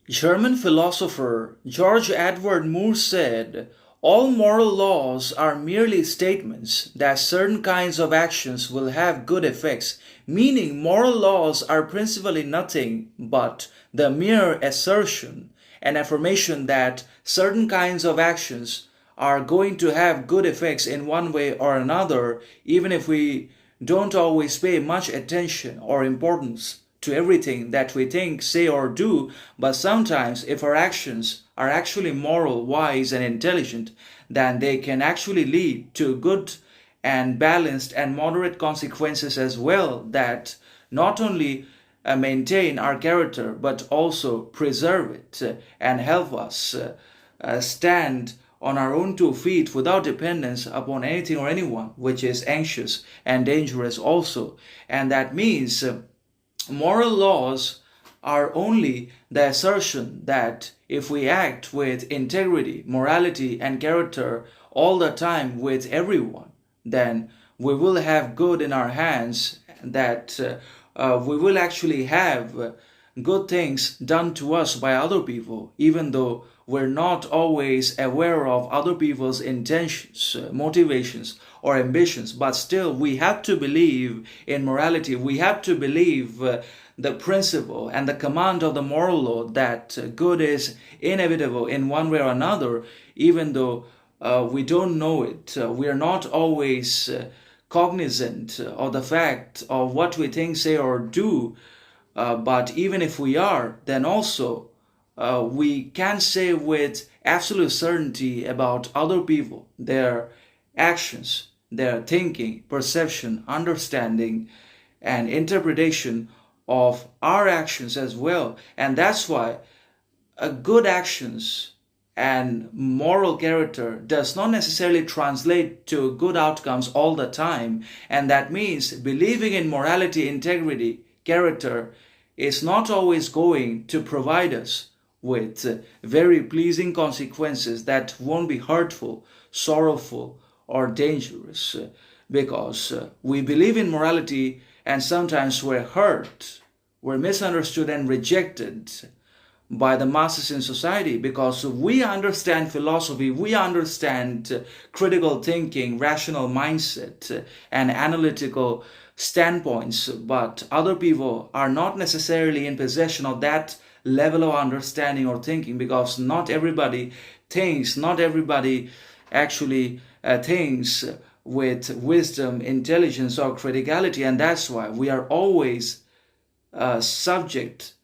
German philosopher George Edward Moore said, all moral laws are merely statements that certain kinds of actions will have good effects, meaning moral laws are principally nothing but the mere assertion and affirmation that certain kinds of actions are going to have good effects in one way or another, even if we don't always pay much attention or importance to everything that we think, say, or do. But sometimes, if our actions are actually moral, wise, and intelligent, then they can actually lead to good and balanced and moderate consequences as well, that not only maintain our character but also preserve it and help us stand on our own 2 feet without dependence upon anything or anyone, which is anxious and dangerous also. And that means moral laws are only the assertion that if we act with integrity, morality, and character all the time with everyone, then we will have good in our hands, that we will actually have good things done to us by other people, even though we're not always aware of other people's intentions, motivations, or ambitions. But still, we have to believe in morality. We have to believe the principle and the command of the moral law that good is inevitable in one way or another, even though we don't know it. We are not always cognizant of the fact of what we think, say, or do. But even if we are, then also we can say with absolute certainty about other people, their actions, their thinking, perception, understanding, and interpretation of our actions as well. And that's why good actions and moral character does not necessarily translate to good outcomes all the time. And that means believing in morality, integrity, character is not always going to provide us with very pleasing consequences that won't be hurtful, sorrowful, or dangerous, because we believe in morality and sometimes we're hurt, we're misunderstood and rejected by the masses in society, because we understand philosophy, we understand critical thinking, rational mindset, and analytical standpoints, but other people are not necessarily in possession of that level of understanding or thinking, because not everybody thinks, not everybody actually thinks with wisdom, intelligence, or criticality. And that's why we are always subject